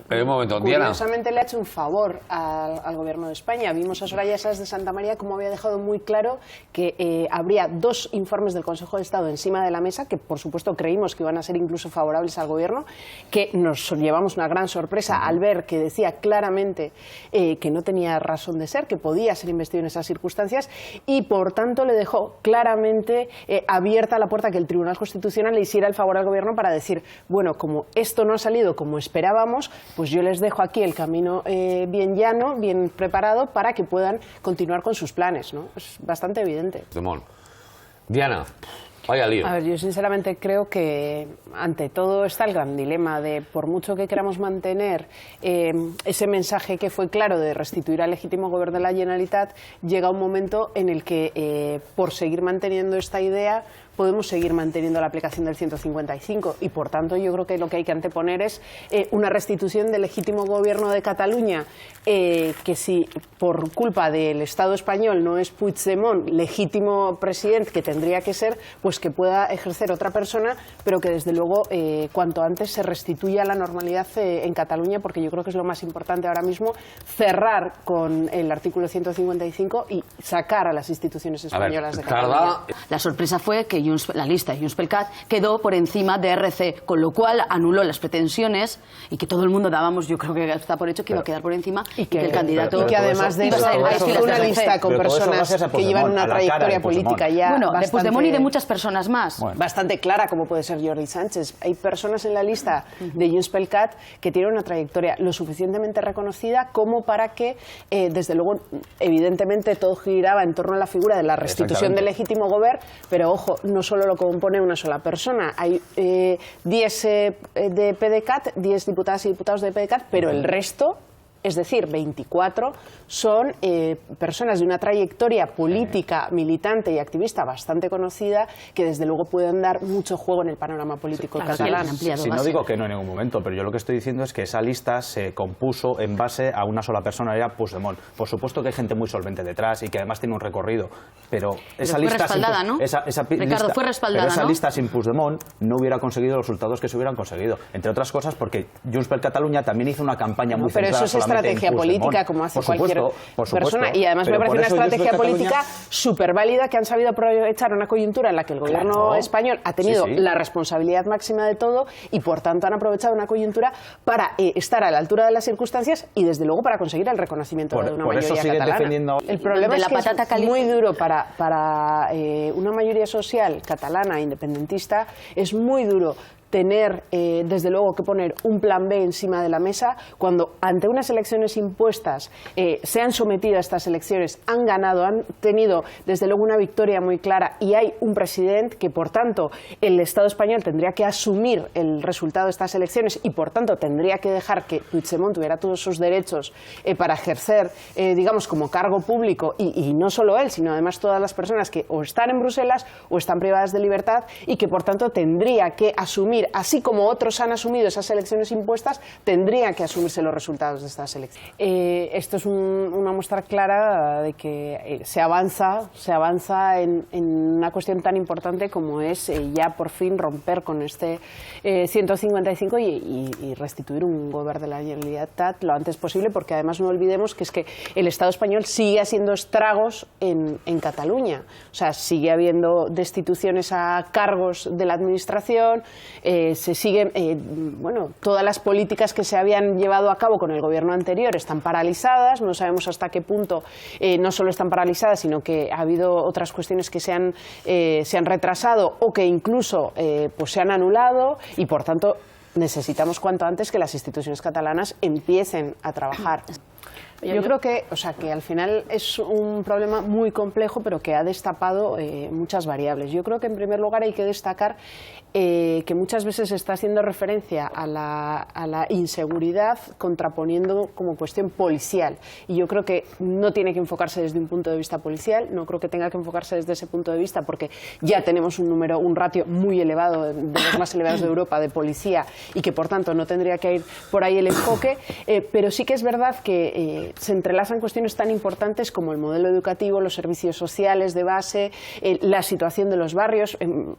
Pero un momento, Diana. Curiosamente le ha hecho un favor al gobierno de España. Vimos a Soraya Sáez de Santamaría como había dejado muy claro que habría 2 informes del Consejo de Estado encima de la mesa, que por supuesto creímos que iban a ser incluso favorables al gobierno, que nos llevamos una gran sorpresa al ver que decía claramente que no tenía razón de ser, que podía ser investido en esas circunstancias, y por tanto le dejó claramente abierta la puerta a que el Tribunal Constitucional le hiciera el favor al gobierno para decir, bueno, como esto no ha salido como esperábamos, pues yo les dejo aquí el camino bien llano, bien preparado, para que puedan continuar con sus planes, ¿no? Es bastante evidente. Diana, vaya lío. A ver, yo sinceramente creo que ante todo está el gran dilema de, por mucho que queramos mantener ese mensaje que fue claro de restituir al legítimo gobierno de la Generalitat, llega un momento en el que por seguir manteniendo esta idea podemos seguir manteniendo la aplicación del 155 y por tanto yo creo que lo que hay que anteponer es una restitución del legítimo gobierno de Cataluña, que si por culpa del Estado español no es Puigdemont legítimo presidente, que tendría que ser, pues que pueda ejercer otra persona, pero que desde luego cuanto antes se restituya la normalidad en Cataluña, porque yo creo que es lo más importante ahora mismo, cerrar con el artículo 155 y sacar a las instituciones españolas de Cataluña. La sorpresa fue que la lista de Junts pel Cat quedó por encima de RC, con lo cual anuló las pretensiones y que todo el mundo dábamos, yo creo que está por hecho que iba a quedar por encima y que el candidato... Y que además de eso ha sido una lista con personas que llevan una trayectoria política ya de Puigdemont y de muchas personas más. Bastante clara, como puede ser Jordi Sánchez. Hay personas en la lista de Junts pel Cat que tienen una trayectoria lo suficientemente reconocida como para que, desde luego, evidentemente todo giraba en torno a la figura de la restitución del legítimo gobierno, pero ojo, no solo lo compone una sola persona. Hay 10 de PDeCAT, 10 diputadas y diputados de PDeCAT, pero el resto, es decir, 24, son personas de una trayectoria política, militante y activista bastante conocida, que desde luego pueden dar mucho juego en el panorama político catalán. Sí, no digo que no en ningún momento, pero yo lo que estoy diciendo es que esa lista se compuso en base a una sola persona, era Puigdemont. Por supuesto que hay gente muy solvente detrás y que además tiene un recorrido, pero esa lista esa lista sin Puigdemont no hubiera conseguido los resultados que se hubieran conseguido, entre otras cosas porque Junts per Catalunya también hizo una campaña muy centrada estrategia política, como hace cualquier persona, y además me parece una estrategia política súper válida, que han sabido aprovechar una coyuntura en la que el gobierno español ha tenido la responsabilidad máxima de todo y por tanto han aprovechado una coyuntura para estar a la altura de las circunstancias y desde luego para conseguir el reconocimiento de una mayoría catalana. El problema es que es muy duro para una mayoría social catalana independentista, es muy duro tener, desde luego, que poner un plan B encima de la mesa cuando ante unas elecciones impuestas se han sometido a estas elecciones, han ganado, han tenido, desde luego, una victoria muy clara y hay un presidente que, por tanto, el Estado español tendría que asumir el resultado de estas elecciones y, por tanto, tendría que dejar que Puigdemont tuviera todos sus derechos para ejercer, digamos, como cargo público y no solo él, sino además todas las personas que o están en Bruselas o están privadas de libertad y que, por tanto, tendría que asumir, así como otros han asumido esas elecciones impuestas, tendrían que asumirse los resultados de estas elecciones. Esto es una muestra clara de que se avanza en una cuestión tan importante como es ya por fin romper con este 155 y restituir un gobierno de la Generalitat lo antes posible, porque además no olvidemos que es que el Estado español sigue haciendo estragos en Cataluña. O sea, sigue habiendo destituciones a cargos de la administración, se siguen, todas las políticas que se habían llevado a cabo con el gobierno anterior están paralizadas, no sabemos hasta qué punto no solo están paralizadas, sino que ha habido otras cuestiones que se han retrasado o que incluso pues se han anulado y por tanto necesitamos cuanto antes que las instituciones catalanas empiecen a trabajar. Yo creo que al final es un problema muy complejo, pero que ha destapado muchas variables. Yo creo que en primer lugar hay que destacar que muchas veces se está haciendo referencia a la inseguridad contraponiendo como cuestión policial. Y yo creo que no tiene que enfocarse desde un punto de vista policial, no creo que tenga que enfocarse desde ese punto de vista, porque ya tenemos un ratio muy elevado, de los más elevados de Europa, de policía, y que por tanto no tendría que ir por ahí el enfoque, pero sí que es verdad que se entrelazan cuestiones tan importantes como el modelo educativo, los servicios sociales de base, la situación de los barrios.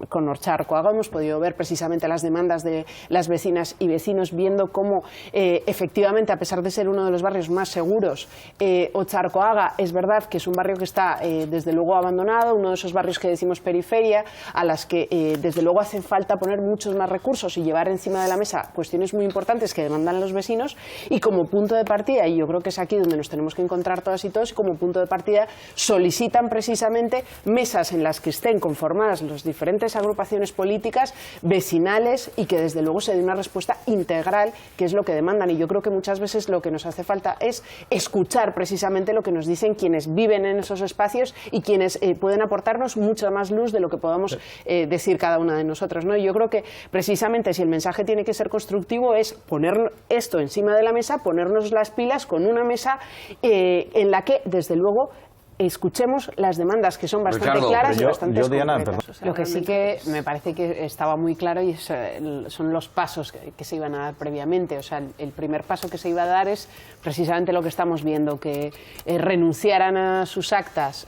Con Otxarkoaga hemos podido ver precisamente las demandas de las vecinas y vecinos, viendo cómo efectivamente, a pesar de ser uno de los barrios más seguros, Otxarkoaga es verdad que es un barrio que está desde luego abandonado, uno de esos barrios que decimos periferia, a las que desde luego hace falta poner muchos más recursos y llevar encima de la mesa cuestiones muy importantes que demandan los vecinos, y como punto de partida, y yo creo que es aquí donde nos tenemos que encontrar todas y todos, y como punto de partida solicitan precisamente mesas en las que estén conformadas las diferentes agrupaciones políticas, vecinales, y que desde luego se dé una respuesta integral, que es lo que demandan. Y yo creo que muchas veces lo que nos hace falta es escuchar precisamente lo que nos dicen quienes viven en esos espacios y quienes pueden aportarnos mucha más luz de lo que podamos decir cada una de nosotros, ¿no? Y yo creo que precisamente si el mensaje tiene que ser constructivo es poner esto encima de la mesa, ponernos las pilas con una mesa en la que desde luego escuchemos las demandas, que son bastante Ricardo, claras y bastante Diana, concretas. O sea, lo que sí que me parece que estaba muy claro y son los pasos que se iban a dar previamente. O sea, el primer paso que se iba a dar es precisamente lo que estamos viendo, que renunciaran a sus actas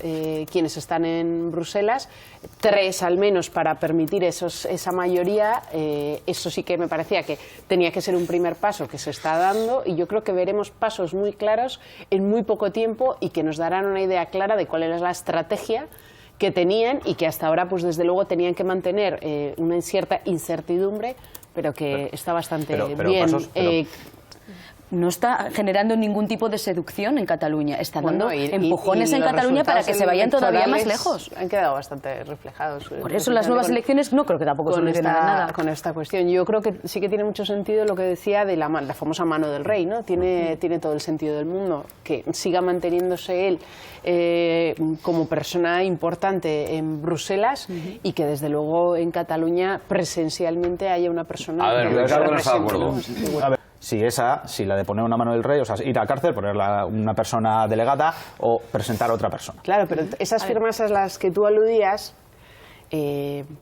quienes están en Bruselas, 3 al menos para permitir esa mayoría. Eso sí que me parecía que tenía que ser un primer paso que se está dando, y yo creo que veremos pasos muy claros en muy poco tiempo y que nos darán una idea clara de cuál era la estrategia que tenían, y que hasta ahora pues desde luego tenían que mantener una cierta incertidumbre, pero que está bastante bien. No está generando ningún tipo de seducción en Cataluña, está dando y empujones en Cataluña para que se vayan todavía más lejos. Han quedado bastante reflejados. Por eso las nuevas elecciones no creo que tampoco solucionarán nada. Con esta cuestión. Yo creo que sí que tiene mucho sentido lo que decía de la famosa mano del rey, ¿no? Tiene todo el sentido del mundo que siga manteniéndose él como persona importante en Bruselas, y que desde luego en Cataluña presencialmente haya una persona. A ver, Ricardo no está de acuerdo. A ver, si la de poner una mano del rey, o sea, ir a cárcel, ponerla una persona delegada o presentar a otra persona. Claro, pero esas firmas a las que tú aludías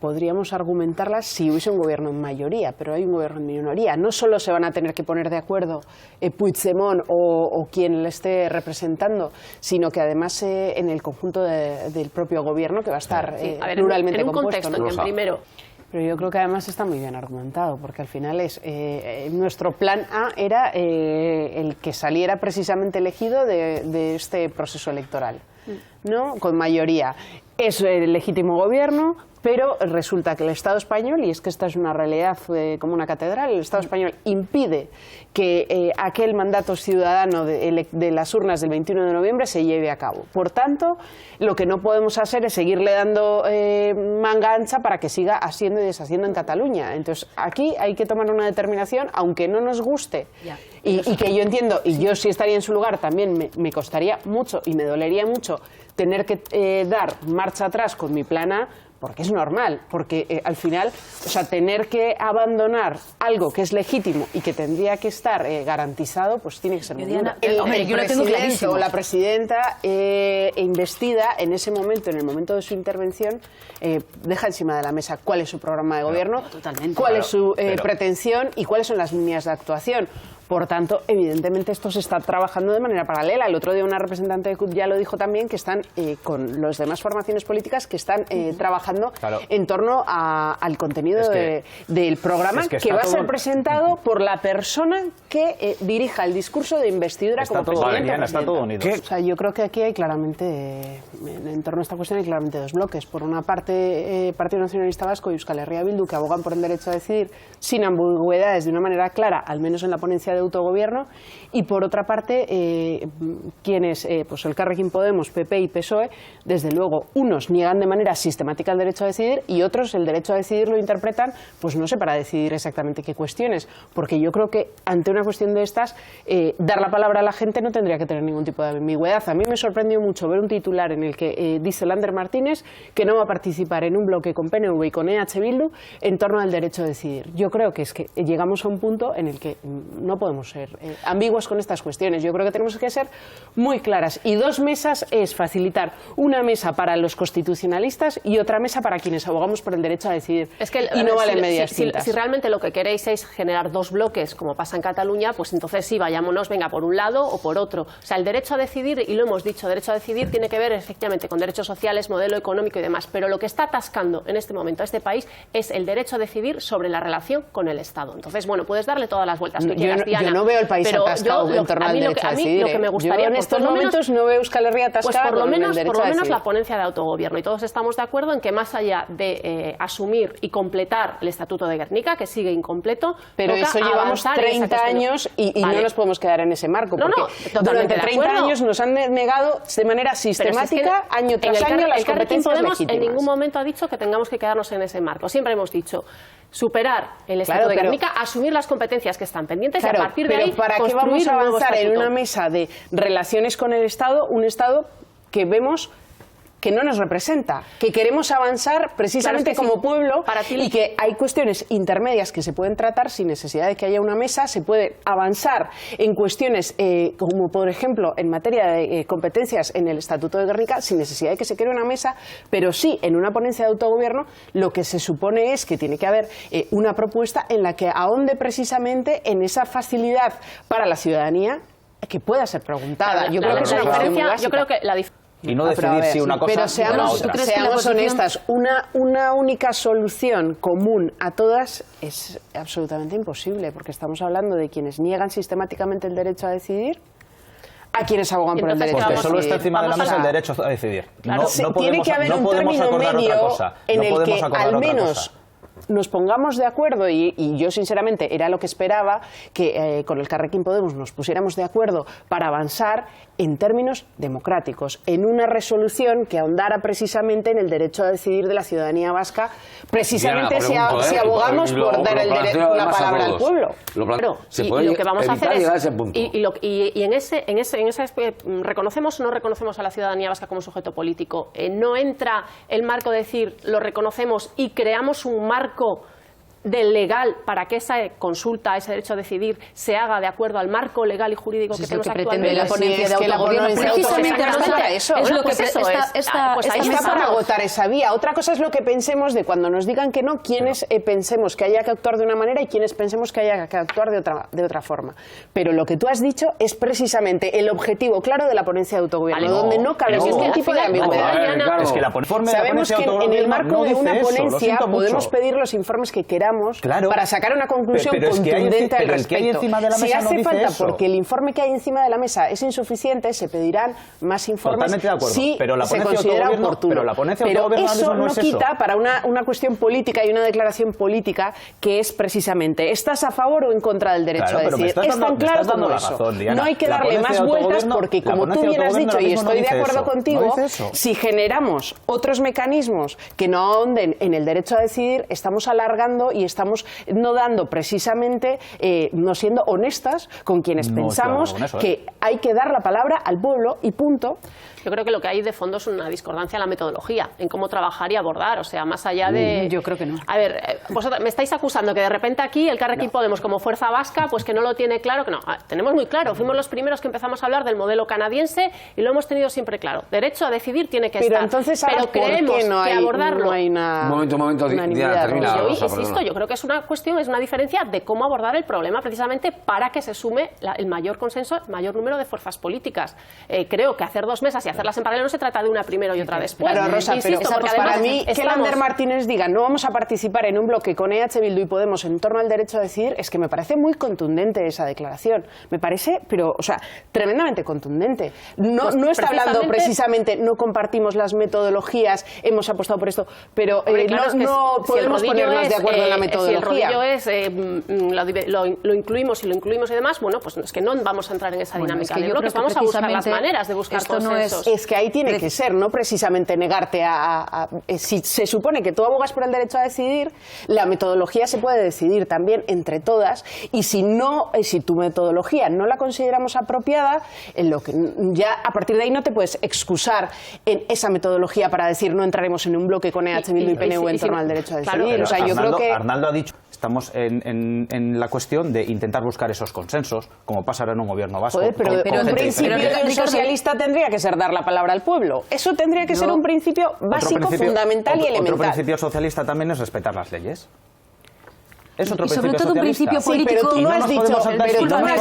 podríamos argumentarlas si hubiese un gobierno en mayoría, pero hay un gobierno en minoría. No solo se van a tener que poner de acuerdo Puigdemont o quien le esté representando, sino que además en el conjunto del propio gobierno, que va a estar pluralmente en un compuesto, contexto, ¿no? en primero. Pero yo creo que además está muy bien argumentado, porque al final nuestro plan A era el que saliera precisamente elegido de este proceso electoral, ¿no? Con mayoría. Es el legítimo gobierno, pero resulta que el Estado español, y es que esta es una realidad como una catedral, el Estado español impide que aquel mandato ciudadano de las urnas del 21 de noviembre se lleve a cabo. Por tanto, lo que no podemos hacer es seguirle dando manga ancha para que siga haciendo y deshaciendo en Cataluña. Entonces, aquí hay que tomar una determinación, aunque no nos guste, y que yo entiendo, y yo si estaría en su lugar también me costaría mucho y me dolería mucho tener que dar marcha atrás con mi plan A, porque es normal, porque al final, o sea, tener que abandonar algo que es legítimo y que tendría que estar garantizado, pues tiene que ser muy duro. El presidente o la presidenta investida en ese momento, en el momento de su intervención, deja encima de la mesa cuál es su programa de gobierno, cuál es su pretensión y cuáles son las líneas de actuación. Por tanto, evidentemente esto se está trabajando de manera paralela. El otro día una representante de CUP ya lo dijo también, que están con las demás formaciones políticas que están trabajando en torno al contenido del programa, que va a ser presentado por la persona que dirija el discurso de investidura como presidente. Está todo unido. O sea, yo creo que aquí hay claramente, en torno a esta cuestión, hay claramente dos bloques. Por una parte, Partido Nacionalista Vasco y Euskal Herria Bildu, que abogan por el derecho a decidir sin ambigüedades, de una manera clara, al menos en la ponencia de autogobierno, y por otra parte quienes, pues el Elkarrekin Podemos, PP y PSOE, desde luego unos niegan de manera sistemática el derecho a decidir y otros el derecho a decidir lo interpretan, pues no sé, para decidir exactamente qué cuestiones, porque yo creo que ante una cuestión de estas dar la palabra a la gente no tendría que tener ningún tipo de ambigüedad. A mí me sorprendió mucho ver un titular en el que dice Lander Martínez que no va a participar en un bloque con PNV y con EH Bildu en torno al derecho a decidir. Yo creo que es que llegamos a un punto en el que no podemos podemos ser ambiguos con estas cuestiones. Yo creo que tenemos que ser muy claras. Y 2 mesas es facilitar una mesa para los constitucionalistas y otra mesa para quienes abogamos por el derecho a decidir. Es que, y no valen medias tintas. Si realmente lo que queréis es generar 2 bloques, como pasa en Cataluña, pues entonces sí, vayámonos, venga, por un lado o por otro. O sea, el derecho a decidir, y lo hemos dicho, derecho a decidir tiene que ver efectivamente con derechos sociales, modelo económico y demás. Pero lo que está atascando en este momento a este país es el derecho a decidir sobre la relación con el Estado. Entonces, bueno, puedes darle todas las vueltas que quieras, Diana. Yo no veo el país atascado en torno al derecho a decidir. Lo que me gustaría, yo en estos momentos no veo Euskal Herria atascada pues por lo menos decidir. La ponencia de autogobierno. Y todos estamos de acuerdo en que más allá de asumir y completar el Estatuto de Gernika, que sigue incompleto, pero eso llevamos 30 años y vale. No nos podemos quedar en ese marco, porque durante 30 años nos han negado de manera sistemática, año tras año, las competencias legítimas. En ningún momento ha dicho que tengamos que quedarnos en ese marco. Siempre hemos dicho superar el Estatuto de Gernika, asumir las competencias que están pendientes y a partir de ahí ¿para qué vamos a avanzar en una mesa de relaciones con el Estado, un Estado que vemos que no nos representa, que queremos avanzar precisamente como pueblo y que hay cuestiones intermedias que se pueden tratar sin necesidad de que haya una mesa, se puede avanzar en cuestiones como por ejemplo en materia de competencias en el Estatuto de Gernika sin necesidad de que se cree una mesa, pero sí en una ponencia de autogobierno lo que se supone es que tiene que haber una propuesta en la que ahonde precisamente en esa facilidad para la ciudadanía que pueda ser preguntada. Yo creo que es una diferencia. Yo creo que la y no decidir si una cosa pero o la otra. Seamos honestas, una única solución común a todas es absolutamente imposible, porque estamos hablando de quienes niegan sistemáticamente el derecho a decidir, a quienes abogan por el derecho a decidir. Porque solo está encima de la mesa el derecho a decidir. Claro, tiene que haber un término medio en el que al menos nos pongamos de acuerdo, y yo sinceramente era lo que esperaba, que con el Carrequín Podemos nos pusiéramos de acuerdo para avanzar en términos democráticos, en una resolución que ahondara precisamente en el derecho a decidir de la ciudadanía vasca, precisamente si abogamos por dar la palabra al pueblo. Claro, y lo que vamos a hacer es, y en ese reconocemos o no reconocemos a la ciudadanía vasca como sujeto político, no entra el marco de decir lo reconocemos y creamos un marco del legal para que esa consulta, ese derecho a decidir, se haga de acuerdo al marco legal y jurídico que tenemos actualmente. La ponencia de autogobierno precisamente para eso. Es lo que está para agotar esa vía. Otra cosa es lo que pensemos de cuando nos digan que no, quienes pensemos que haya que actuar de una manera y quienes pensemos que haya que actuar de otra forma. Pero lo que tú has dicho es precisamente el objetivo claro de la ponencia de autogobierno, donde no cabe ningún tipo de ambigüedad. Es que sabemos que en el marco de una ponencia podemos pedir los informes que queramos para sacar una conclusión contundente al respecto. Si hace falta, porque el informe que hay encima de la mesa es insuficiente, se pedirán más informes si se considera oportuno. Pero eso no quita para una cuestión política y una declaración política que es precisamente ¿estás a favor o en contra del derecho a decidir? Es tan claro como eso. No hay que darle más vueltas porque, como tú bien has dicho, y estoy de acuerdo contigo, si generamos otros mecanismos que no ahonden en el derecho a decidir, estamos alargando y estamos no dando precisamente, no siendo honestas con quienes pensamos que hay que dar la palabra al pueblo y punto. Yo creo que lo que hay de fondo es una discordancia en la metodología, en cómo trabajar y abordar, o sea, más allá de... Yo creo que no. A ver, vosotros me estáis acusando que de repente aquí el Carrequín Podemos como fuerza vasca, pues que no lo tiene claro, que no, tenemos muy claro, fuimos los primeros que empezamos a hablar del modelo canadiense y lo hemos tenido siempre claro. Derecho a decidir tiene que estar. Entonces, pero creemos que abordarlo... No hay una... Un momento, Diana, termina. Yo insisto, yo creo que es una cuestión, es una diferencia de cómo abordar el problema precisamente para que se sume el mayor consenso, el mayor número de fuerzas políticas. Creo que hacer 2 mesas y hacerlas en paralelo no se trata de una primero y otra después. Claro, Rosa, insisto, pero para mí que Lander Martínez diga no vamos a participar en un bloque con EH Bildu y Podemos en torno al derecho a decidir, es que me parece muy contundente esa declaración. Me parece, pero, o sea, tremendamente contundente. No está hablando precisamente, no compartimos las metodologías, hemos apostado por esto, pero no podemos ponernos de acuerdo en la metodología. Si el rodillo es, lo incluimos y y demás, bueno, pues es que no vamos a entrar en esa dinámica de bloques, vamos a buscar las maneras de buscar consensos. Es que ahí tiene que ser, no precisamente negarte si se supone que tú abogas por el derecho a decidir, la metodología se puede decidir también entre todas, y si tu metodología no la consideramos apropiada, ya a partir de ahí no te puedes excusar en esa metodología para decir no entraremos en un bloque con EH Bildu y PNV en torno al derecho a decidir. Claro, o sea, yo creo que Arnaldo ha dicho, estamos en la cuestión de intentar buscar esos consensos, como pasa ahora en un gobierno vasco. Joder, pero un principio de un socialista tendría que ser dar la palabra al pueblo. Eso tendría que ser un principio básico, fundamental y elemental. Otro principio socialista también es respetar las leyes. Es otro y sobre principio todo un principio Sí, político. pero tú no has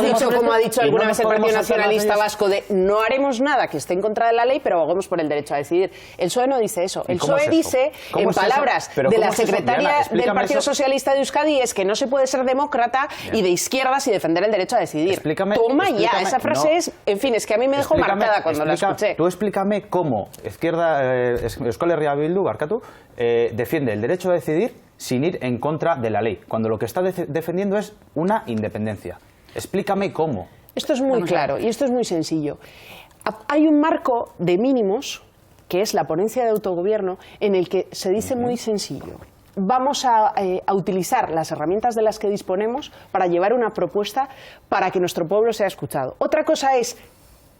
dicho, como ha dicho alguna vez el Partido Nacionalista Vasco, de no haremos nada que esté en contra de la ley, pero abogamos por el derecho a decidir. El PSOE no dice eso. El PSOE dice, en palabras de la secretaria del Partido Socialista de Euskadi, es que no se puede ser demócrata y de izquierdas y defender el derecho a decidir. Toma ya, esa frase es, en fin, es que a mí me dejó marcada cuando la escuché. Tú explícame cómo Euskal Herria Bildu, Barkatu, defiende el derecho a decidir sin ir en contra de la ley, cuando lo que está defendiendo es una independencia. Explícame cómo. Esto es muy claro y esto es muy sencillo. Hay un marco de mínimos, que es la ponencia de autogobierno, en el que se dice muy sencillo. Vamos a utilizar las herramientas de las que disponemos para llevar una propuesta para que nuestro pueblo sea escuchado. Otra cosa es,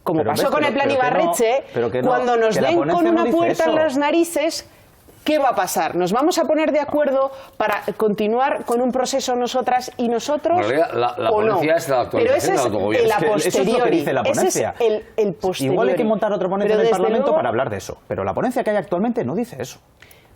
como pasó con el plan Ibarretxe, cuando nos den con una puerta en las narices, ¿qué va a pasar? ¿Nos vamos a poner de acuerdo para continuar con un proceso nosotras y nosotros? En realidad, la ponencia es la actualización del autogobierno. Pero ese es el a posteriori. Eso es lo que dice la ponencia. Ese es el posteriori. Igual hay que montar otra ponencia en el Parlamento para hablar de eso. Pero la ponencia que hay actualmente no dice eso.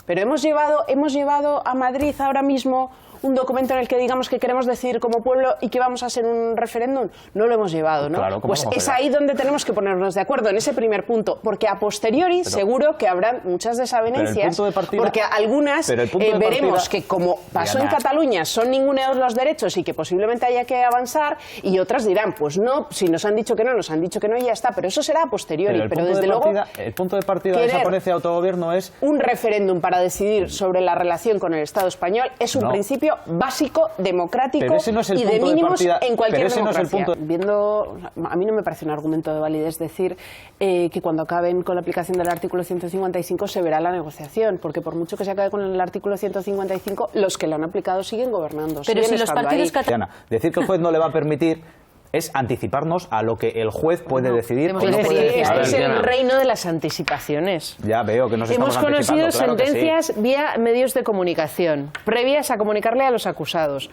Pero hemos llevado a Madrid ahora mismo un documento en el que digamos que queremos decidir como pueblo y que vamos a hacer un referéndum. No lo hemos llevado, ¿no? Claro, pues es ahí donde tenemos que ponernos de acuerdo, en ese primer punto, porque a posteriori seguro que habrán muchas desavenencias, porque algunas veremos que, como pasó en Cataluña, son ninguneados los derechos y que posiblemente haya que avanzar, y otras dirán, pues no, si nos han dicho que no, nos han dicho que no y ya está, pero eso será a posteriori. Pero desde luego, el punto de partida de esa ponencia de autogobierno es un referéndum para decidir sobre la relación con el Estado español. Es un principio básico, democrático y de mínimos en cualquier democracia. A mí no me parece un argumento de validez decir que cuando acaben con la aplicación del artículo 155 se verá la negociación, porque por mucho que se acabe con el artículo 155, los que lo han aplicado siguen gobernando. Pero si los partidos catalanes... Decir que el juez no le va a permitir es anticiparnos a lo que el juez puede decidir. Este es el reino de las anticipaciones. Ya veo que nos estamos anticipando. Hemos conocido sentencias vía medios de comunicación, previas a comunicarle a los acusados.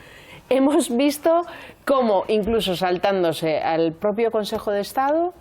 Hemos visto cómo, incluso saltándose al propio Consejo de Estado,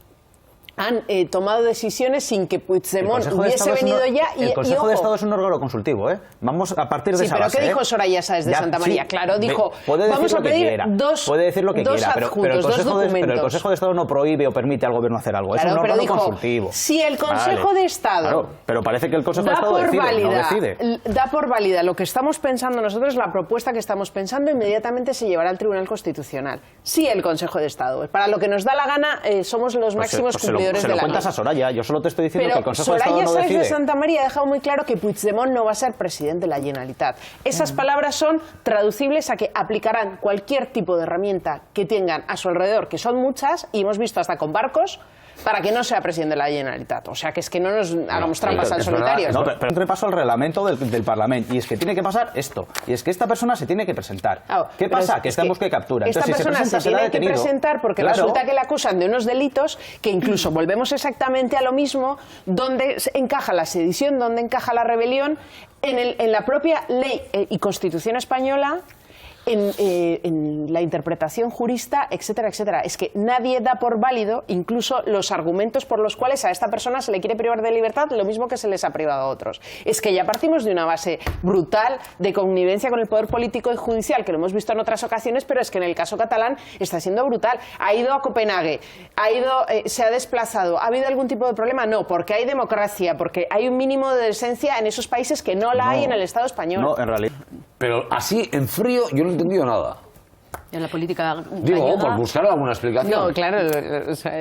han tomado decisiones sin que Puigdemont hubiese venido ya. El Consejo de Estado es un órgano consultivo, ¿eh? Vamos a partir de esa base. Sí, pero ¿qué dijo Soraya Sáez de Santa María? Sí, claro, dijo, vamos a pedir dos adjuntos, dos documentos. Pero el Consejo de Estado no prohíbe o permite al gobierno hacer algo. Claro, es un órgano consultivo. Si el Consejo de Estado... Claro, pero parece que el Consejo de Estado decide. Da por válida lo que estamos pensando nosotros, la propuesta que estamos pensando, inmediatamente se llevará al Tribunal Constitucional. Si el Consejo de Estado. Para lo que nos da la gana, somos los máximos cumplidores de la ley. Yo solo te estoy diciendo que el Consejo de Estado no decide. Soraya Sáez de Santa María ha dejado muy claro que Puigdemont no va a ser presidente de la Generalitat. Esas palabras son traducibles a que aplicarán cualquier tipo de herramienta que tengan a su alrededor, que son muchas, y hemos visto hasta con barcos, para que no sea presidente de la Generalitat. O sea, que es que no nos hagamos trampas al solitario. No, pero un repaso al reglamento del Parlamento. Y es que tiene que pasar esto. Y es que esta persona se tiene que presentar. ¿Qué pasa? Que está en busca de captura. Esta persona se tiene que presentar porque resulta que le acusan de unos delitos que incluso volvemos exactamente a lo mismo, donde encaja la sedición, donde encaja la rebelión, en la propia ley y Constitución española, en la interpretación jurista, etcétera, etcétera. Es que nadie da por válido incluso los argumentos por los cuales a esta persona se le quiere privar de libertad, lo mismo que se les ha privado a otros. Es que ya partimos de una base brutal de connivencia con el poder político y judicial, que lo hemos visto en otras ocasiones, pero es que en el caso catalán está siendo brutal. Ha ido a Copenhague, se ha desplazado. ¿Ha habido algún tipo de problema? No, porque hay democracia, porque hay un mínimo de decencia en esos países que no la hay en el Estado español. No, en realidad. Pero así, en frío, yo no he entendido nada. En la política digo, por buscar alguna explicación. No, claro, o sea,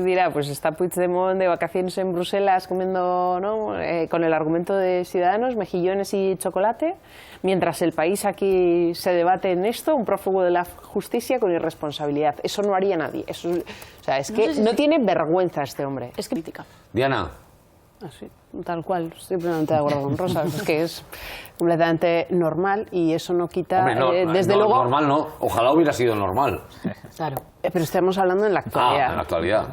dirá, pues está Puigdemont de vacaciones en Bruselas comiendo, ¿no? Con el argumento de Ciudadanos, mejillones y chocolate, mientras el país aquí se debate en esto, un prófugo de la justicia con irresponsabilidad. Eso no haría nadie. Eso, o sea, es que no tiene vergüenza este hombre. Es crítica. Diana. ¿Ah, sí? tal cual, estoy plenamente de acuerdo con Rosa, es que es completamente normal y eso no quita, Hombre, desde luego... Normal no, ojalá hubiera sido normal. Claro. Pero estamos hablando en la actualidad. En la actualidad.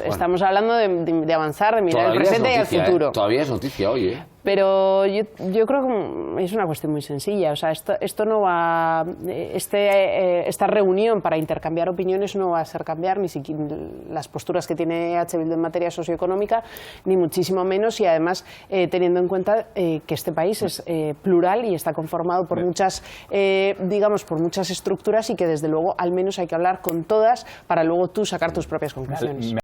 Estamos hablando de avanzar, de mirar el presente y el futuro. Todavía es noticia hoy, Pero yo creo que es una cuestión muy sencilla. O sea, esto no va... esta reunión para intercambiar opiniones no va a ser cambiar ni siquiera las posturas que tiene EH Bildu en materia socioeconómica, ni muchísimo menos, y además teniendo en cuenta que este país es plural y está conformado por muchas, digamos, por muchas estructuras y que desde luego al menos hay que hablar con todas para luego tú sacar tus propias conclusiones.